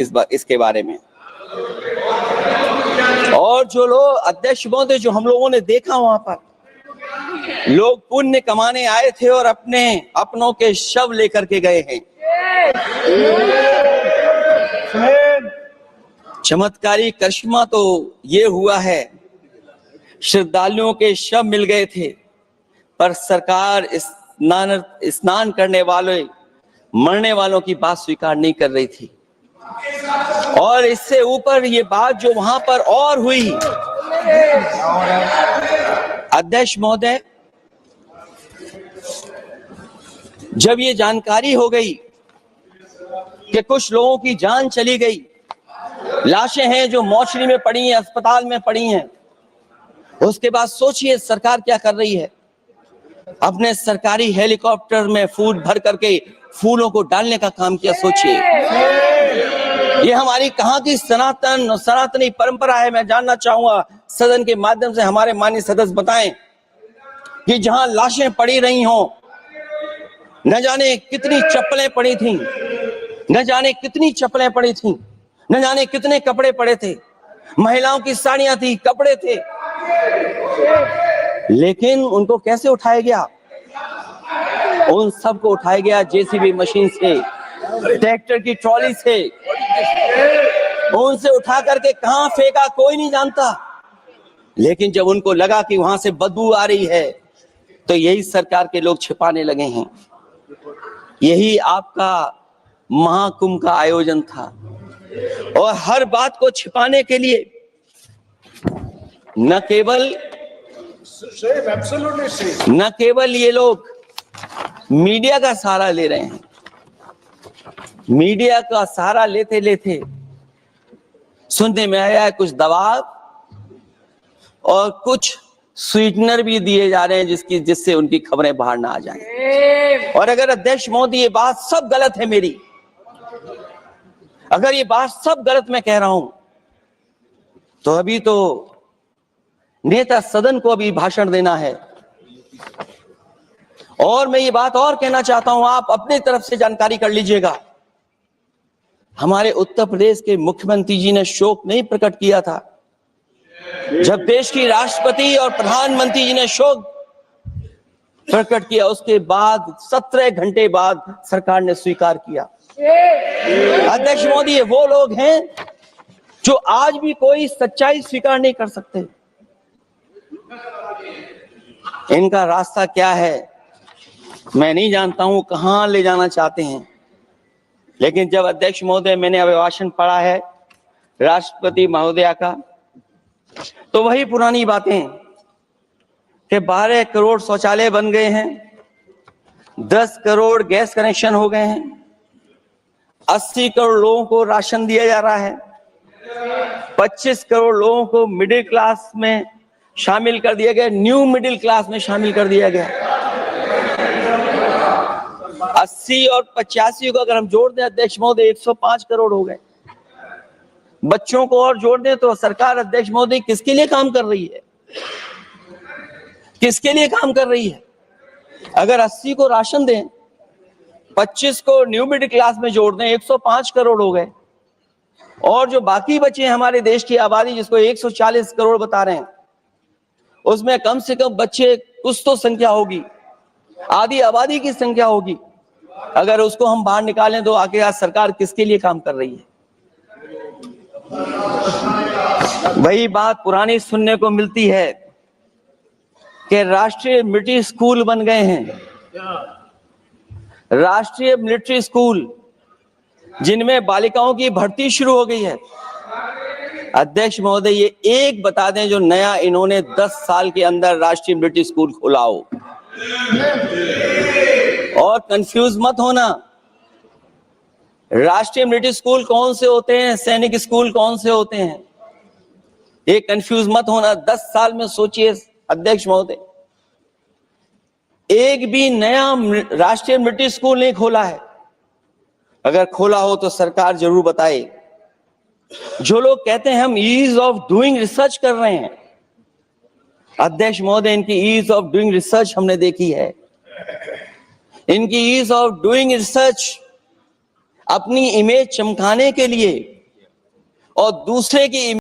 इसके बारे में। और जो लोग अध्यक्ष महोदय, जो हम लोगों ने देखा वहां पर लोग पुण्य कमाने आए थे और अपनों के शव लेकर के गए हैं। चमत्कारी करिश्मा तो ये हुआ है, श्रद्धालुओं के शव मिल गए थे, पर सरकार स्नान करने वाले मरने वालों की बात स्वीकार नहीं कर रही थी। और इससे ऊपर ये बात जो वहां पर और हुई, अध्यक्ष महोदय, जब ये जानकारी हो गई कि कुछ लोगों की जान चली गई, लाशें हैं जो मोर्चरी में पड़ी हैं, अस्पताल में पड़ी हैं, उसके बाद सोचिए सरकार क्या कर रही है। अपने सरकारी हेलीकॉप्टर में फूल भर करके फूलों को डालने का काम किया। सोचिए, ये हमारी कहां की सनातनी परंपरा है। मैं जानना चाहूंगा सदन के माध्यम से हमारे माननीय सदस्य बताएं कि जहां लाशें पड़ी रही हों, न जाने कितनी चप्पलें पड़ी थीं, न जाने कितनी चप्पलें पड़ी थीं, न जाने कितने कपड़े पड़े थे, महिलाओं की साड़ियां थी, कपड़े थे, लेकिन उनको कैसे उठाया गया? उन सबको उठाया गया जेसीबी मशीन से, ट्रैक्टर की ट्रॉली से। उनसे उठा करके कहां फेंका कोई नहीं जानता, लेकिन जब उनको लगा कि वहां से बदबू आ रही है, तो यही सरकार के लोग छिपाने लगे हैं। यही आपका महाकुंभ का आयोजन था, और हर बात को छिपाने के लिए न केवल ये लोग मीडिया का सहारा ले रहे हैं, मीडिया का सहारा लेते लेते सुनने में आया है कुछ दबाव और कुछ स्वीटनर भी दिए जा रहे हैं जिससे उनकी खबरें बाहर ना आ जाएं। और अगर अध्यक्ष मोदी ये बात सब गलत है मेरी, अगर ये बात सब गलत मैं कह रहा हूं, तो अभी तो नेता सदन को अभी भाषण देना है। और मैं ये बात और कहना चाहता हूं, आप अपनी तरफ से जानकारी कर लीजिएगा। हमारे उत्तर प्रदेश के मुख्यमंत्री जी ने शोक नहीं प्रकट किया था। जब देश की राष्ट्रपति और प्रधानमंत्री जी ने शोक प्रकट किया, उसके बाद 17 घंटे बाद सरकार ने स्वीकार किया। अध्यक्ष मोदी, ये वो लोग हैं जो आज भी कोई सच्चाई स्वीकार नहीं कर सकते। इनका रास्ता क्या है मैं नहीं जानता हूं, कहां ले जाना चाहते हैं। लेकिन जब अध्यक्ष महोदय, मैंने अभिभाषण पढ़ा है राष्ट्रपति महोदया का, तो वही पुरानी बातें कि 12 करोड़ शौचालय बन गए हैं, 10 करोड़ गैस कनेक्शन हो गए हैं, 80 करोड़ लोगों को राशन दिया जा रहा है, 25 करोड़ लोगों को मिडिल क्लास में शामिल कर दिया गया, न्यू मिडिल क्लास में शामिल कर दिया गया। 80 और 85 को अगर हम जोड़ दें अध्यक्ष महोदय, 105 करोड़ हो गए। बच्चों को और जोड़ दें तो सरकार, अध्यक्ष महोदय, किसके लिए काम कर रही है? किसके लिए काम कर रही है? अगर 80 को राशन दें, 25 को न्यू मिडिल क्लास में जोड़ दें, 105 करोड़ हो गए। और जो बाकी बचे हमारे देश की आबादी, जिसको 140 करोड़ बता रहे हैं, उसमें कम से कम बच्चे कुछ तो संख्या होगी, आधी आबादी की संख्या होगी। अगर उसको हम बाहर निकालें तो आखिर सरकार किसके लिए काम कर रही है? वही बात पुरानी सुनने को मिलती है कि राष्ट्रीय मिलिट्री स्कूल बन गए हैं, राष्ट्रीय मिलिट्री स्कूल जिनमें बालिकाओं की भर्ती शुरू हो गई है। अध्यक्ष महोदय, ये एक बता दें जो नया इन्होंने 10 साल के अंदर राष्ट्रीय मिलिट्री स्कूल खोला हो। और कंफ्यूज मत होना, राष्ट्रीय मिलिट्री स्कूल कौन से होते हैं, सैनिक स्कूल कौन से होते हैं, ये कंफ्यूज मत होना। 10 साल में सोचिए अध्यक्ष महोदय, एक भी नया राष्ट्रीय मिलिट्री स्कूल नहीं खोला है। अगर खोला हो तो सरकार जरूर बताए। जो लोग कहते हैं हम ईज ऑफ डूइंग रिसर्च कर रहे हैं, अध्यक्ष महोदय, इनकी ईज ऑफ डूइंग रिसर्च हमने देखी है। इनकी ईज ऑफ डूइंग रिसर्च अपनी इमेज चमकाने के लिए और दूसरे की